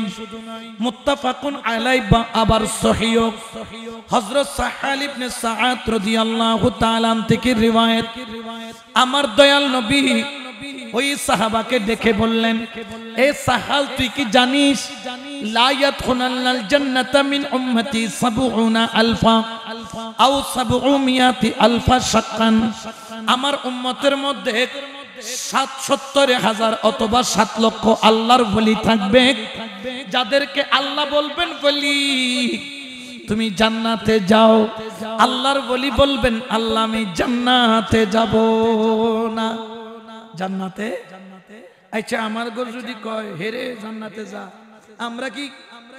মুত্তাফাকুন আলাই আবার সহিহ। হযরত সাহাল ইবনে সাআদ রাদিয়াল্লাহু তাআলা থেকে রিওয়ায়াত, আমার দয়াল নবী ওই সাহাবাকে দেখে বললেন, এ সাহাল তুই কি জানিস, লা ইয়াদখুলুল জান্নাতা মিন উম্মতি ৭০,০০০ আও ৭০০,০০০ শাক্কান। আমার উম্মতের মধ্যে ৭০,০০০ অথবা ৭ লক্ষ আল্লাহর ওলি থাকবে, যাদেরকে আল্লাহ বলবেন বলি তুমি জান্নাতে যাও। আল্লাহর ওলি বলবেন, আল্লাহ আমি জান্নাতে যাব না। জান্নাতে, আচ্ছা আমার গো যদি কয় হেরে জান্নাতে যা, আমরা কি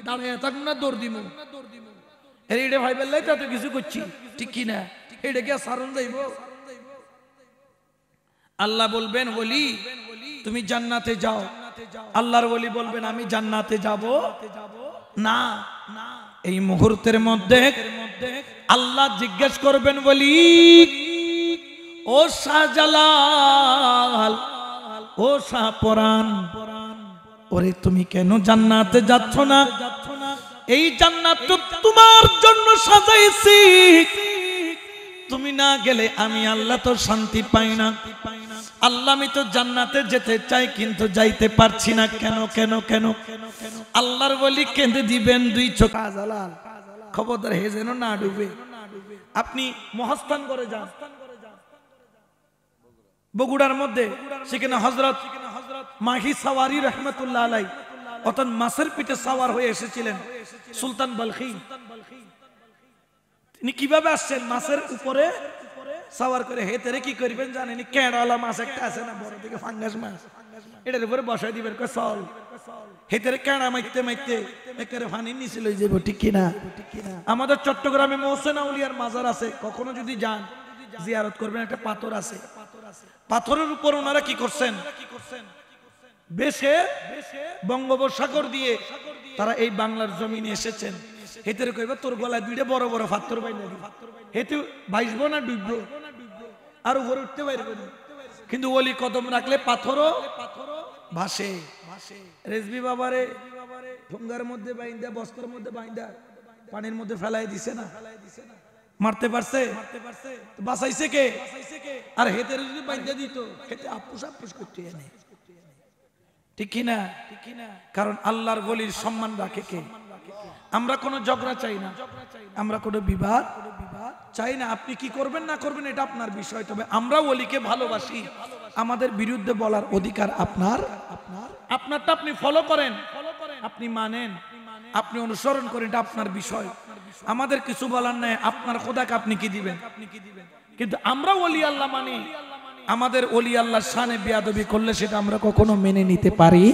দাঁড়িয়ে থাকবো না, দৌড় দিব? এটা ভাই বেল্লাই তো কিছু করছি, ঠিক কি না? এটা কি সারণ যাইব? আল্লাহ বলবেন ওলি তুমি জান্নাতে যাও, আল্লাহর ওলি বলবেন আমি জান্নাতে যাব না। এই মুহূর্তের মধ্যে আল্লাহ জিজ্ঞেস করবেন বলি, ও শাহজালাল, ও শাহপরান, ওরে তুমি কেন জান্নাতে যাচ্ছ না? এই জান্নাত তো তোমার জন্য সাজাইছি, তুমি না গেলে আমি আল্লাহ তো শান্তি পাই না। আল্লাহ আমি তো জান্নাতে যেতে চাই কিন্তু যাইতে পারছি না, কেন কেন কেন? আল্লাহর বলি কেঁদে দিবেন 2 চোখ। শাহজালাল খবরদার হে যেন না ডুবে। আপনি মহাস্থান করে যান, বগুড়ার মধ্যে, সেখানে হযরত মাহি সাওয়ারি রাহমাতুল্লাহ আলাই অর্থাৎ মাছের পিঠে সাওয়ার হয়ে এসেছিলেন সুলতান বালখি। তিনি কিভাবে আসছেন? মাছের উপরে সাওয়ার করে। হে তেরে কি করবেন জানেন? কেড়ালা মাছ একটা আছে না, বড় দিকে ফাঙ্গাস মাছ, এটার উপরে বসাই দিবেন কয় চল। হে তেরে কেড়া মাইতে মাইতে একেবারে পানির নিচে লই যাবো, ঠিক কিনা? আমাদের চট্টগ্রামে মহসেন আউলিয়ার মাজার আছে, কখনো যদি যান জিয়ারত করবেন। একটা পাথর আছে, পাথরের উপর ওনারা কি করছেন? বেশে বঙ্গোপসাগর দিয়ে তারা এই বাংলার জমিনে এসেছেন। হেতের কইবা তোর গলায় 2টা বড় বড় পাথর বাইনা দিই, হেতে ভাইসবো না ডুববো, আর উপরে উঠতে পারবে না। কিন্তু ওলি কদম রাখলে পাথরও ভাসে। রেজবি বাবারে ঠোঙ্গার মধ্যে বাইন্দা, বস্তার মধ্যে বাইন্দা পানির মধ্যে ফেলাই দিছে না? মারতে পারছে? বাঁচাইছে কে? আর হেতের যদি বাইন্দা দিত, হেতে আপুস আপুস করতে এনে, ঠিক কিনা? কারণ আল্লাহর ওলির সম্মান রাখে কে? আমরা কোনো ঝগড়া চাই না, আমরা কোনো বিবাদ চাই না। আপনি কি করবেন না করবেন এটা আপনার বিষয়, তবে আমরা ওলিকে ভালোবাসি। আমাদের বিরুদ্ধে বলার অধিকার আপনার, আপনারটা আপনি ফলো করেন, আপনি মানেন, আপনি অনুসরণ করেন, এটা আপনার বিষয়। আমাদের কিছু বলার নাই, আপনার খোদাকে আপনি কি দিবেন? কিন্তু আমরা ওলি আল্লাহ মানি, আমাদের ওলি আল্লাহর শানে বেয়াদবি করলে সেটা আমরা কখনো মেনে নিতে পারি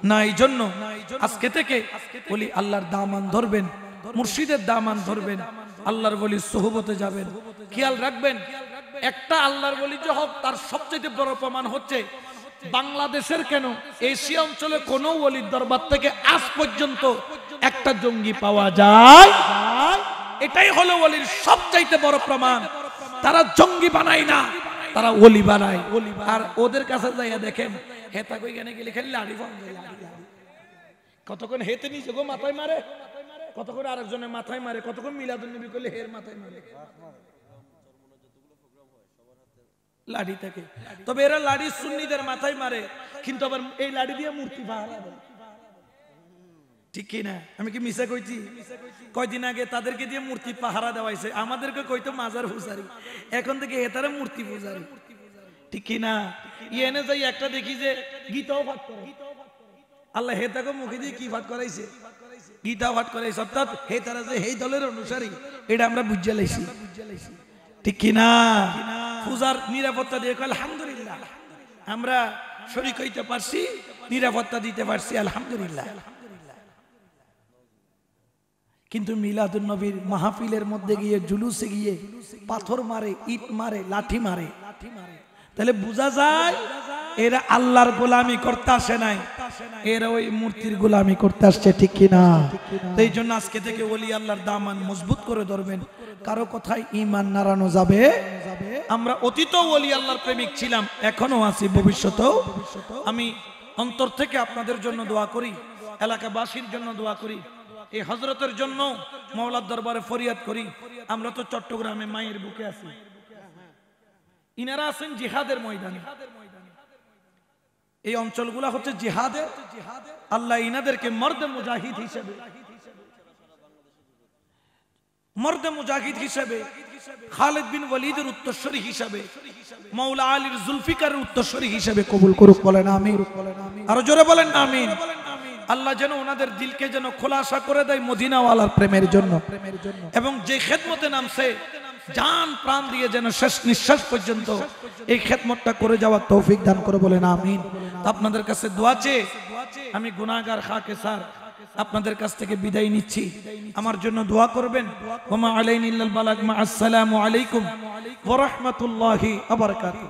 না। এই জন্য আজকে থেকে ওলি আল্লাহর দামান ধরবেন, মুর্শিদের দামান ধরবেন, আল্লাহর ওলির সোহবতে যাবেন। খেয়াল রাখবেন, একটা আল্লাহর ওলি যে হক তার সবচেয়ে বড় প্রমাণ হচ্ছে বাংলাদেশের কেন এশিয়া অঞ্চলে কোন ওলির দরবার থেকে আজ পর্যন্ত একটা জঙ্গি পাওয়া যায়, এটাই হলো ওলির সবচাইতে বড় প্রমাণ। তারা জঙ্গি বানায় না, তারা ওলি বানায়। আর ওদের কাছে যাইয়া দেখেন হেতা কই গেনে গেলে খালি লাড়ি কতক্ষণ হেতে নিচে গো মাথায় মারে, কতক্ষণ আরেকজনের মাথায় মারে, কতক্ষণ মিলাদুন নবী করলে হের মাথায় মারে লাড়ি থাকে। তবে এরা লাড়ি সুন্নিদের মাথায় মারে, কিন্তু আবার এই লাড়ি দিয়ে মূর্তি পাহারা দেয়, ঠিক কি না? আমি কি মিছা কইছি? কয়দিন আগে তাদেরকে দিয়ে মূর্তি পাহারা দেওয়াইছে, আমাদেরকে কইতো মাজার পূজারি, এখন থেকে এটারে মূর্তি পূজারি, ঠিক কি না? এনে যাই একটা দেখি যে গীতাও পাঠ করে, আল্লাহ হেতাকে মুখে দিয়ে কি পাঠ করাইছে, গীতা পাঠ করাইছে, অর্থাৎ হে তারা যে এই দলের অনুসারী এটা আমরা বুঝে লাইছি, ঠিক কি না? পূজার নিরাপত্তা দিয়ে আলহামদুলিল্লাহ আমরা শরীক হইতে পারছি, নিরাপত্তা দিতে পারছি, আলহামদুলিল্লাহ। কিন্তু মিলাদুন নবীর মাহফিলের মধ্যে গিয়ে জুলুসে গিয়ে পাথর মারে, ইট মারে, লাঠি মারে, তাহলে বোঝা যায় এরা আল্লাহর গোলামি করতে আসে নাই, এরা ওই মূর্তির গোলামি করতে আসছে, ঠিক কিনা? এই জন্য আজকে থেকে ওলি আল্লাহর দামান মজবুত করে ধরবেন, কারো কথায় ঈমান নাড়ানো যাবে। আমরা অতীত ওলি আল্লাহর প্রেমিক ছিলাম, এখনো আছি, ভবিষ্যতেও। আমি অন্তর থেকে আপনাদের জন্য দোয়া করি, এলাকাবাসীর জন্য দোয়া করি, এই হযরতের জন্য মাওলার দরবারে ফরিয়াদ করি। আমরা তো চট্টগ্রামে মায়ের বুকে আছি, ইনারা আছেন জিহাদের ময়দানে, এই অঞ্চলগুলা হচ্ছে জিহাদের। আল্লাহ ইনাদেরকে মর্দে মুজাহিদ হিসেবে, মর্দে মুজাহিদ হিসেবে, খালিদ বিন ওয়ালিদের উত্তরসূরি হিসেবে, মাওলা আলীর জুলফিকারের উত্তরসূরি হিসেবে কবুল করুক, বলেন আমিন। আরো জোরে বলেন আমিন। আল্লাহ যেন ওনাদের দিলকে যেন খোলাসা করে দেয় মদিনাওয়ালার প্রেমের জন্য, এবং যে খেদমতে নামছে জান প্রাণ দিয়ে যেন শেষ নিঃশ্বাস পর্যন্ত এই খেদমতটা করে যাওয়ার তৌফিক দান করে, বলেন আমিন। আপনাদের কাছে দোয়া চেয়ে আমি গুনাহগার খাকে স্যার আপনাদের কাছ থেকে বিদায় নিচ্ছি। আমার জন্য দোয়া করবেন। ওয়া মা আলাইনা ইল্লাল বালাগ। মা আসসালামু আলাইকুম ওয়া রাহমাতুল্লাহি ওয়া বারাকাতুহু।